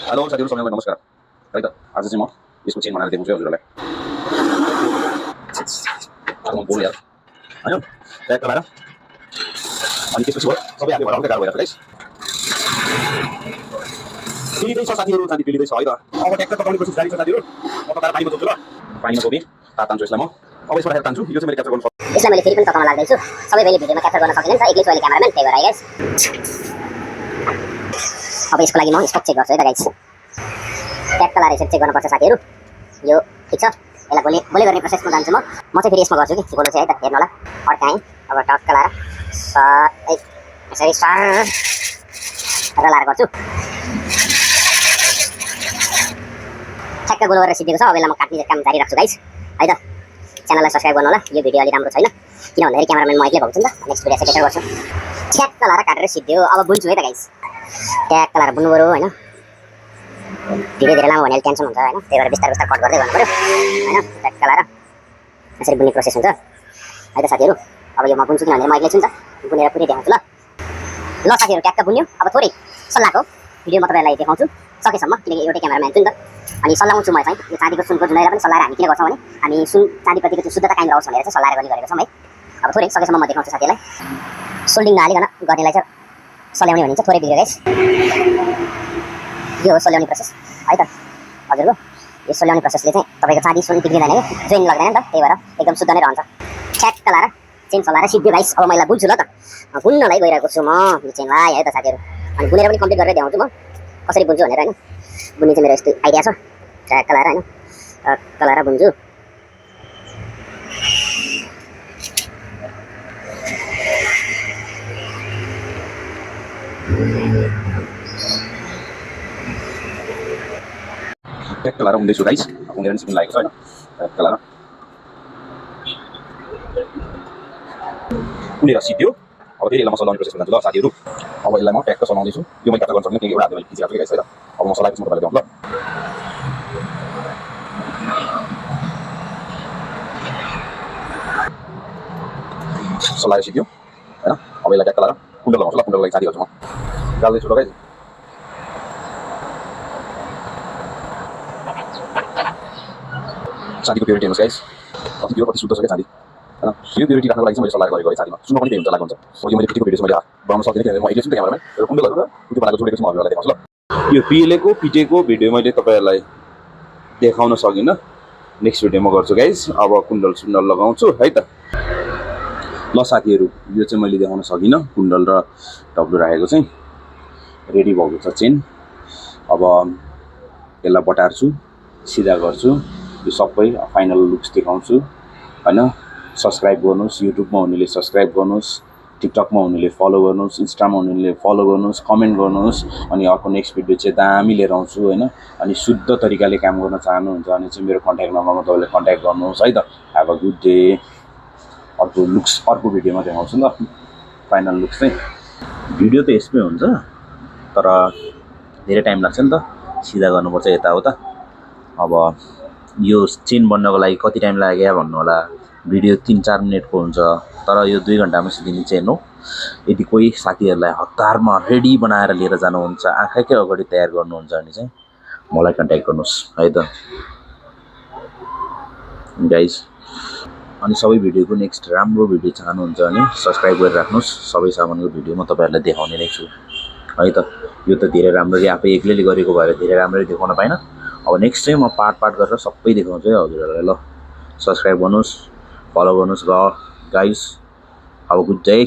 Hello साथीहरु सबैलाई नमस्कार। है त आज चाहिँ म यसको चेन बनाएर देखाउँछु हजुरहरुलाई। म बोल्नु यार। हैन ट्याग लगाएर अनि त्यसपछि भयो सबै आगे भएर हल्का गाह्रो भइरहेको छ गाइस। पिलिँदै छ साथीहरु, चाँदी पिलिँदै छ है त। अब ट्याग पकाउने प्रोसेस जारी छ साथीहरु। म तपाईहरुलाई पानीमा जोड्छु ल। पानीमा जोडी तार तान्छु यसलाई म। अब यसबाट हेर तान्छु। यो चाहिँ मैले क्याप्चर गर्नु सक्छु। यसलाई मैले फेरि पनि तताउन लाग्दैछु। सबै मैले भिडियोमा क्याप्चर गर्न सकिदैन नि त, एक्लै छु अहिले क्यामेराम्यान, त्यही भएर है गाइस। अब यसको लागि म स्टक चेक गर्छु है त गाइस। ट्याग लगाएर यसरी चेक गर्नुपर्छ साथीहरु। यो ठीक छ। यसलाई गोले गर्ने प्रोसेसमा जान्छु म चाहिँ फेरि यसमा गर्छु कि गोलो चाहिँ है त, हेर्नु होला। अड्काएँ अब टक्क लगाएर यसरी सर लगाएर गर्छु। ठ्याक्क गोलो गरेर सिद्धेको छ। अब यसलाई म काट्ने काम जारी राख्छु गाइस है त। च्यानललाई सब्स्क्राइब गर्नु होला। यो भिडियो अलि राम्रो छैन किन भन्दाखेरि क्यामेराम्यान म एक्लै भएको छु नि त। नेक्स्ट भिडियो चाहिँ बेटर गर्छु। ठ्याक्क लगाएर काटेर सिद्धेयो। अब बुन्छु है त गाइस। ट्याक्क लगाएर बुन्नु पर्यो हैन। धीरे धीरे लामो भने टेन्सन हुन्छ हैन, त्यही भएर बिस्तारै बिस्तारै कट गर्दै गर्नु पर्यो हैन। ट्याक्क लगाएर यसरी बुन्ने प्रोसेस हुन्छ है त साथीहरु। अब यो म बुन्छु किन भन्दाखेरि म एक्लै छु नि त, बुनेर पुरै देखाउँछु ल। ल साथीहरु ट्याक्क बुन्यो। अब थोरै सल्लाहको भिडियो म तपाईहरुलाई देखाउँछु सकेसम्म, किनकि एउटै क्यामेराम्यान छु नि त। अनि सल्लाउँछु म चाहिँ यो चाँदीको सुनको जुनाइरा पनि सल्लाएर हामी किन गर्छौं भने हामी सुन चाँदीप्रतिको त्यो शुद्धता कायम रहोस् भनेर चाहिँ सल्लाएर गर्ने गरेको छौं है। अब थोरै सकेसम्म म देखाउँछु साथीहरुलाई। सोल्डिङ नहालिकन गर्नेलाई चाहिँ सल्याउने भनिन्छ। थोरै भिडियो गाइस। यो हो सल्याउने प्रोसेस है त हजुरको। यो सल्याउने प्रोसेसले चाहिँ तपाईको चाँदी सुन बिग्रिदैन है, जोइन लाग्दैन नि त, त्यही भएर एकदम शुद्ध नै रहन्छ। ठ्याक्क लगाएर चेन चलाएर सिद्धि गाइस। अब मैले बुन्छु ल त। बुन्नलाई गइरहेको छु म यो चेनलाई है त साथीहरु। अनि बुनेर पनि कम्प्लिट गरेर देखाउँछु म कसरी बुन्छु भनेर हैन। बुन्ने चाहिँ मेरो यस्तो आइडिया छ। ठ्याक्क लगाएर हैन, ठ्याक्क लगाएर बुन्छु। ट्याक्क लगाएर बुन्दैछु गाइस। बुनेर नि सिक्नु लागेको छ हैन। ट्याक्क लगाएर बुनेर सिद्ध्यो। अब फेरि यसलाई म सलाउने प्रोसेसमा जान्छु ल साथीहरु। अब यसलाई म ट्याक्क सलाउँदैछु। यो मैले क्याप्चर गर्न सक्दिनँ किनकि एउटा हातले मैले खिचिरहेको छु गाइस है त। अब म सलाएपछि म तपाईलाई देखाउँछु ल। सलाएर सिद्ध्यो हैन। अब यसलाई ट्याक्क लगाएर कुण्डल लगाउँछु ल। कुण्डलको लागि चाँदी हाल्छु म। गाल्दैछु ल गाइस। चाँदीको प्युरिटी हेर्नुहोस् गाइस। कति शुद्ध छ क्या चाँदी हैन। यो प्युरिटी राख्नको लागि चाहिँ मैले सल्लाएर गरेको है चाँदीमा। सुनमा पनि त्यही हुन्छ लागु हुन्छ। अब यो मैले पिटेको भिडियो चाहिँ मैले बनाउन सक्दिनँ किनभने म एक्लै छु नि त क्यामेराम्यान। र कुण्डलहरु र त्यो बनाएको जोडेको चाहिँ म हजुरहरुलाई देखाउँछु ल। यो पिलेको पिटेको भिडियो मैले तपाईहरुलाई देखाउन सकिनँ। नेक्स्ट भिडियोमा गर्छु गाइस। अब कुण्डल सुण्डल लगाउँछु है त। ल साथीहरु यो चाहिँ मैले देखाउन सकिनँ। कुण्डल र डब्लु राखेको चाहिँ रेडी भएको छ चेन। अब यसलाई बटार्छु, सिधा गर्छु। यो सबै फाइनल लुक्स देखाउँछु हैन। सब्स्क्राइब गर्नुस्, युट्युबमा हुनेले सब्स्क्राइब गर्नुस्, टिकटकमा हुनेले फलो गर्नुस्, इन्स्टामा हुनेले फलो गर्नुस्, कमेन्ट गर्नुस्। अनि अर्को नेक्स्ट भिडियो चाहिँ दामी लिएर आउँछु हैन। अनि शुद्ध तरिकाले काम गर्न चाहनुहुन्छ भने चाहिँ मेरो कन्ट्याक्ट नम्बरमा तपाईले कन्ट्याक्ट गर्नुहोस् है त। Have a good day. अर्को लुक्स अर्को भिडियोमा देखाउँछु ल। फाइनल लुक्स चाहिँ भिडियो त यसमै हुन्छ तर धेरै टाइम लाग्छ नि त, सिधा गर्नुपर्छ यताउता। अब यो चेन बन्नको लागि कति टाइम लाग्यो भन्नु होला। भिडियो 3-4 मिनेटको हुन्छ तर यो 2 घण्टामा सिद्धिने चेन हो। यदि कोही साथीहरुलाई हतारमा रेडी बनाएर लिएर जानुहुन्छ, आँखाकै अगाडि तयार गर्नुहुन्छ भने चाहिँ मलाई कन्ट्याक्ट गर्नुस् है त गाइस। अनि सबै भिडियोको नेक्स्ट राम्रो भिडियो चाहनुहुन्छ भने सब्स्क्राइब गरेर राख्नुस्। सबै सामानको भिडियो म तपाईहरुलाई देखाउने नै छु है त। यो त धेरै राम्ररी आफै एक्लैले गरेको भएर धेरै राम्ररी देखाउन पाइन। अब नेक्स्ट चाहिँ म पार्ट गरेर सबै देखाउँछु है हजुरहरुलाई ल। सब्स्क्राइब गर्नुस्, फलो गर्नुस् ल guys. Have a good day.